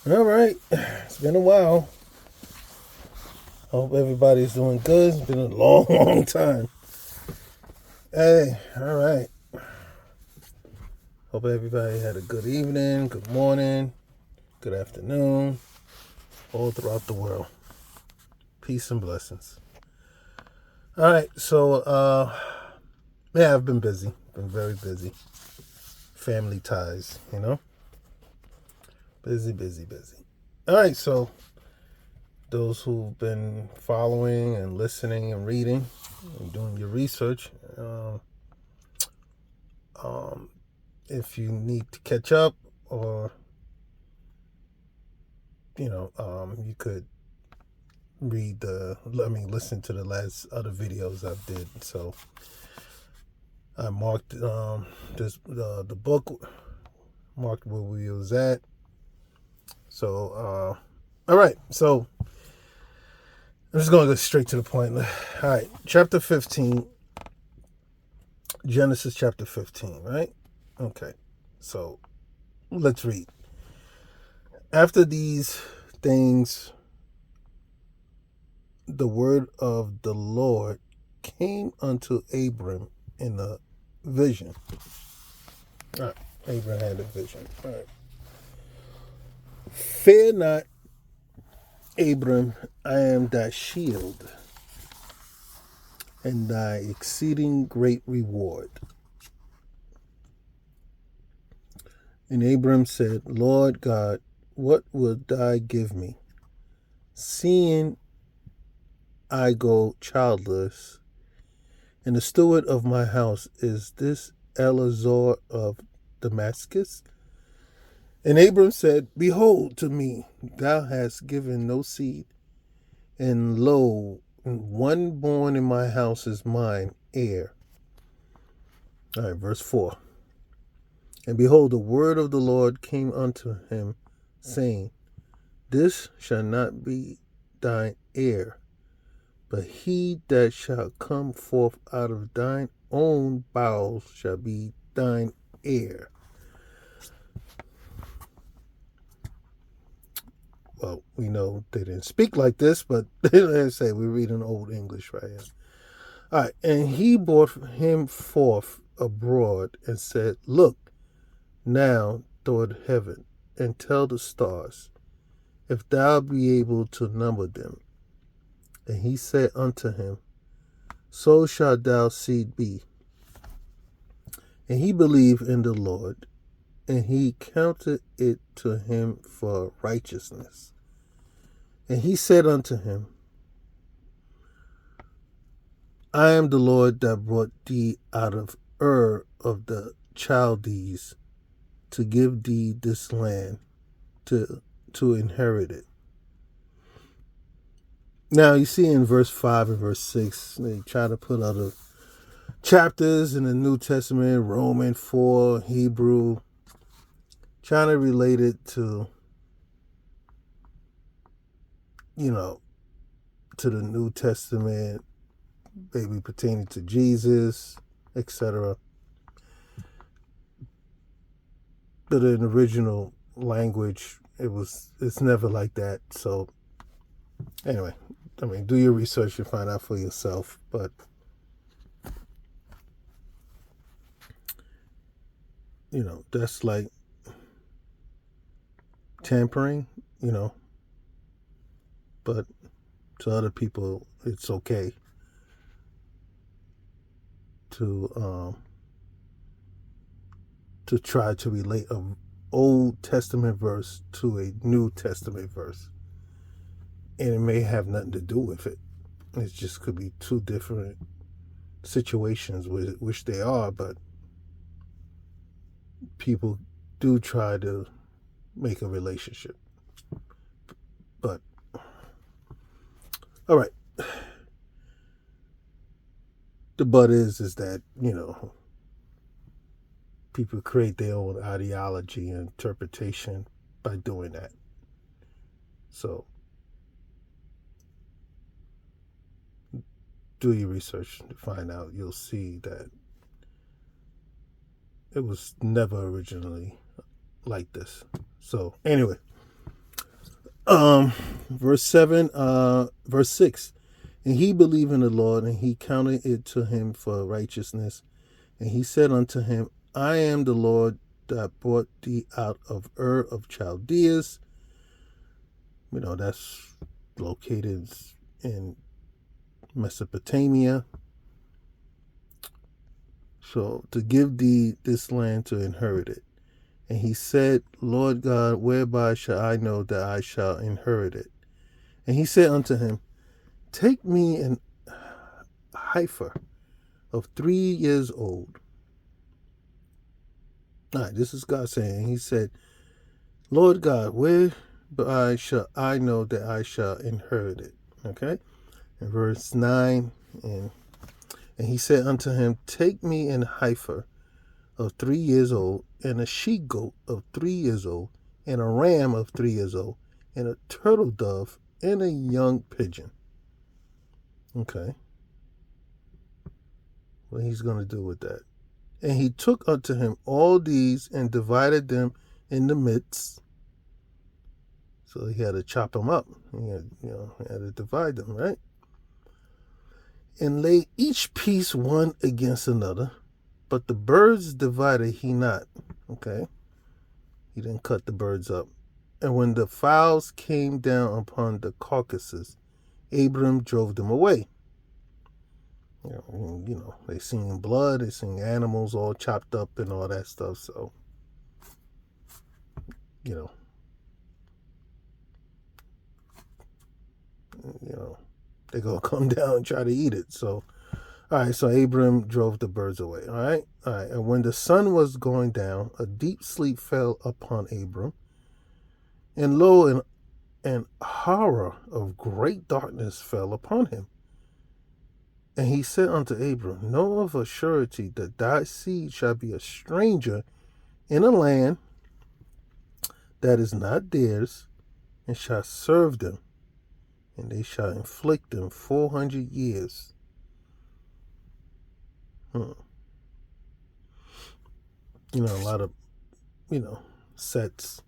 All right. It's been a while. Hope everybody's doing good. It's been a long, long time. Hey, all right. Hope everybody had a good evening, good morning, good afternoon, all throughout the world. Peace and blessings. All right. Yeah, I've been busy. Been very busy. Family ties. Busy, busy, busy. All right. So, those who've been following and listening and reading and doing your research, um, if you need to catch up or you could listen to the last other videos I did. So I marked the book, marked where we was at. So all right, so I'm just gonna go straight to the point. All right, chapter 15, Genesis chapter 15, right? Okay, so let's read. After these things, the word of the Lord came unto Abram in a vision. All right, Abram had a vision. All right. Fear not, Abram, I am thy shield and thy exceeding great reward. And Abram said, Lord God, what wilt thou give me, seeing I go childless, and the steward of my house is this Eleazar of Damascus? And Abram said, Behold to me, thou hast given no seed, and lo, one born in my house is mine heir. All right, verse 4. And behold, the word of the Lord came unto him, saying, This shall not be thine heir, but he that shall come forth out of thine own bowels shall be thine heir. Well, we know they didn't speak like this, but let's say we're reading Old English right here. All right, and he brought him forth abroad and said, Look now toward heaven, and tell the stars, if thou be able to number them. And he said unto him, So shall thy seed be. And he believed in the Lord, and he counted it to him for righteousness. And he said unto him, I am the Lord that brought thee out of Ur of the Chaldees to give thee this land to inherit it. Now you see in verse 5 and verse 6, they try to put other chapters in the New Testament, Romans 4, Hebrew, trying to relate it to, to the New Testament, maybe pertaining to Jesus, etc. But in original language, it's never like that. So anyway, do your research and find out for yourself. But that's like tampering, but to other people, it's okay to try to relate an Old Testament verse to a New Testament verse, and it may have nothing to do with it. It just could be two different situations, which they are, but people do try to make a relationship. But all right, the but is that people create their own ideology and interpretation by doing that. So do your research to find out. You'll see that it was never originally like this. So anyway, Verse 7, verse 6. And he believed in the Lord, and he counted it to him for righteousness. And he said unto him, I am the Lord that brought thee out of Ur of Chaldeans. That's located in Mesopotamia. So to give thee this land to inherit it. And he said, Lord God, whereby shall I know that I shall inherit it? And he said unto him, take me an heifer of 3 years old. All right, this is God saying. He said, Lord God, whereby shall I know that I shall inherit it? Okay? In verse 9, and he said unto him, take me an heifer of 3 years old, and a she goat of 3 years old, and a ram of 3 years old, and a turtle dove, and a young pigeon. Okay. What he's going to do with that? And he took unto him all these and divided them in the midst. So he had to chop them up. He had to divide them, right? And lay each piece one against another. But the birds divided he not. Okay. He didn't cut the birds up. And when the fowls came down upon the carcasses, Abram drove them away. They seen blood, they seen animals all chopped up and all that stuff. So, they're going to come down and try to eat it. So, all right, so Abram drove the birds away. All right. And when the sun was going down, a deep sleep fell upon Abram. And lo, an horror of great darkness fell upon him. And he said unto Abram, know of a surety that thy seed shall be a stranger in a land that is not theirs, and shall serve them, and they shall inflict them 400 years. A lot of, sets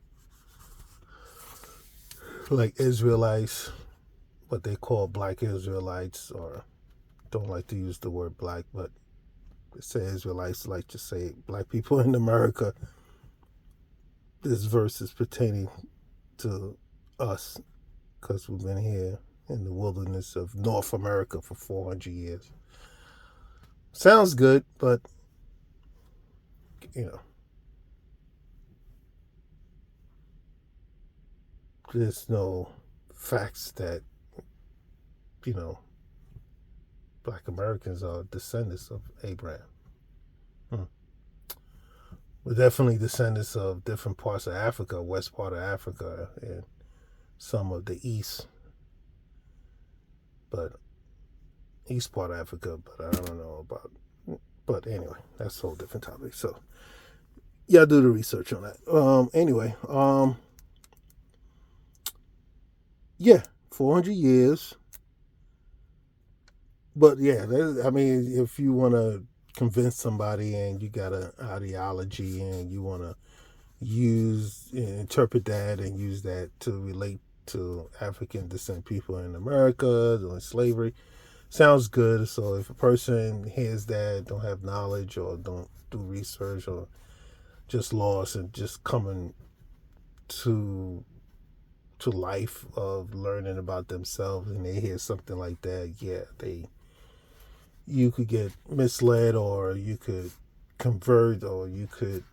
like Israelites, what they call black Israelites, or don't like to use the word black, but they say Israelites like to say black people in America. This verse is pertaining to us because we've been here in the wilderness of North America for 400 years. Sounds good, but, there's no facts that, black Americans are descendants of Abraham. We're definitely descendants of different parts of Africa, west part of Africa, and some of the east, but east part of Africa, but I don't know about. But anyway, that's a whole different topic. So, yeah, do the research on that. Anyway, 400 years. But yeah, if you want to convince somebody and you got an ideology and you want to interpret that and use that to relate to African descent people in America during slavery, sounds good. So if a person hears that, don't have knowledge or don't do research or just lost and just coming to life of learning about themselves, and they hear something like that, you could get misled, or you could convert, or you could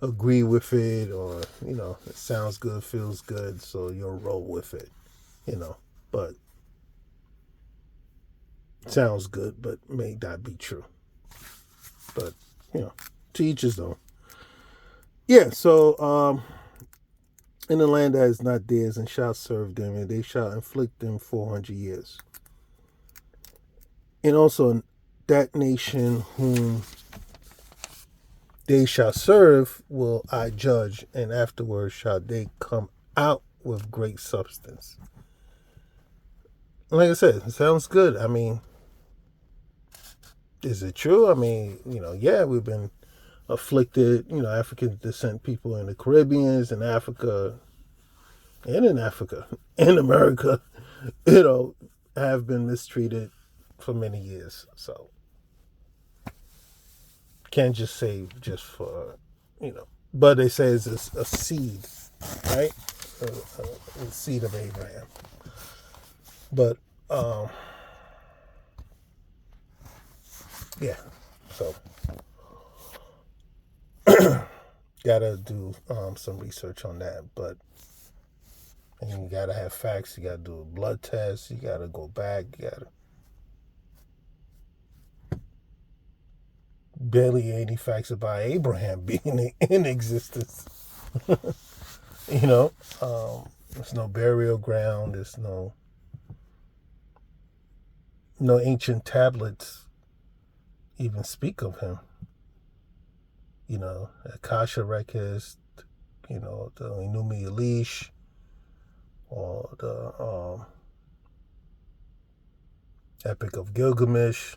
agree with it, or it sounds good, feels good, so you'll roll with it, but sounds good, but may not be true. But to each his own. So in the land that is not theirs, and shall serve them, and they shall inflict them 400 years. And also that nation whom they shall serve will I judge, and afterwards shall they come out with great substance. Like I said, it sounds good. Is it true? We've been afflicted, African descent people in the Caribbeans and Africa, and in Africa, in America, you know, have been mistreated for many years. So can't just say just for, but they say it's a seed, right? A seed of Abraham. But yeah, so gotta do some research on that. But and you gotta have facts. You gotta do a blood test. You gotta go back. You gotta barely any facts about Abraham being in existence. you know, there's no burial ground. There's no ancient tablets even speak of him. Akasha records, the Enuma Elish or the Epic of Gilgamesh.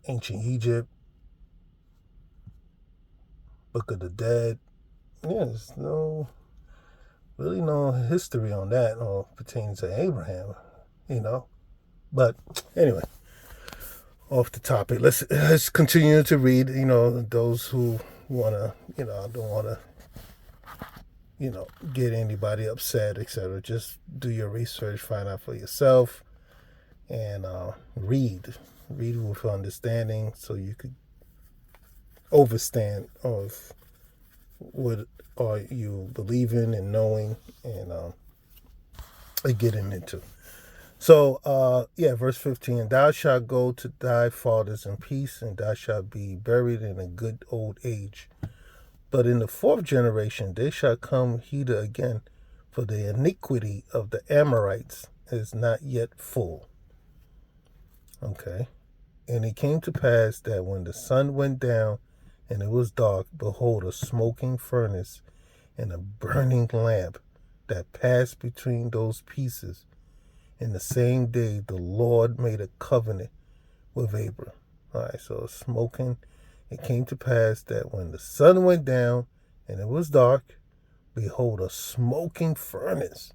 Ancient Egypt, Book of the Dead. Yeah, there's really no history on that or pertains to Abraham, But anyway, off the topic. Let's continue to read. Those who wanna, don't wanna, get anybody upset, etc. Just do your research, find out for yourself, and read with understanding, so you could overstand of what are you believing and knowing and getting into. So, verse 15, thou shalt go to thy fathers in peace, and thou shalt be buried in a good old age. But in the fourth generation they shall come hither again, for the iniquity of the Amorites is not yet full. Okay. And it came to pass that when the sun went down and it was dark, behold, a smoking furnace and a burning lamp that passed between those pieces. In the same day, the Lord made a covenant with Abram. All right, so smoking. It came to pass that when the sun went down and it was dark, behold, a smoking furnace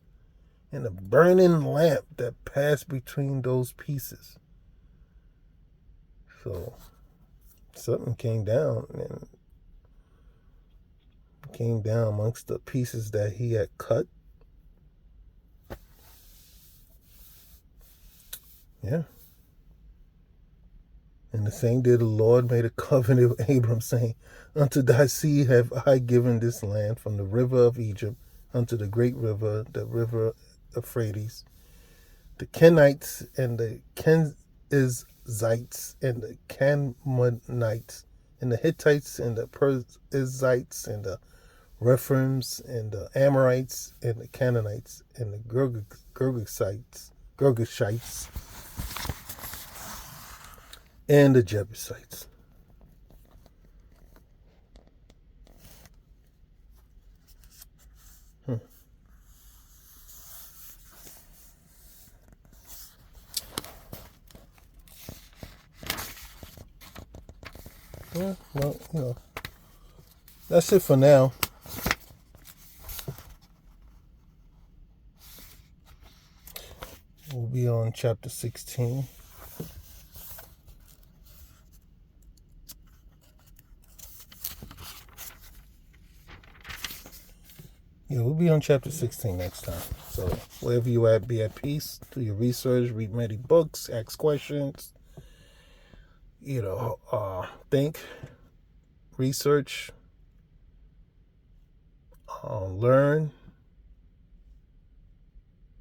and a burning lamp that passed between those pieces. So something came down amongst the pieces that he had cut. Yeah. In the same day the Lord made a covenant with Abram, saying, unto thy seed have I given this land, from the river of Egypt unto the great river, the river Euphrates, the Kenites and the Kenizzites and the Canaanites and the Hittites and the Perizzites and the Rephaims and the Amorites and the Canaanites and the Girgashites and the Jebusites. Yeah, well, that's it for now. We'll be on chapter 16. Yeah, we'll be on chapter 16 next time. So wherever you at, be at peace. Do your research, read many books, ask questions. Think, research, learn.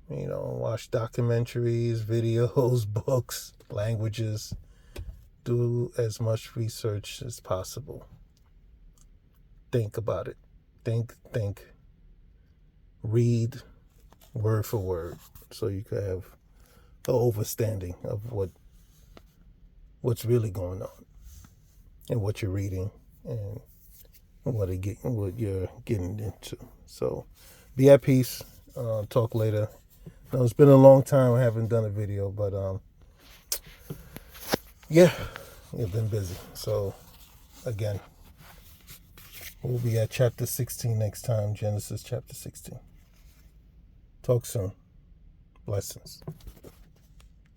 Watch documentaries, videos, books, languages. Do as much research as possible. Think about it. Think. Read word for word, so you can have an overstanding of what's really going on and what you're reading and what you're getting into. So be at peace. Talk later. It's been a long time I haven't done a video, but yeah, We've been busy. So, again, we'll be at chapter 16 next time, Genesis chapter 16. Talk soon. Blessings.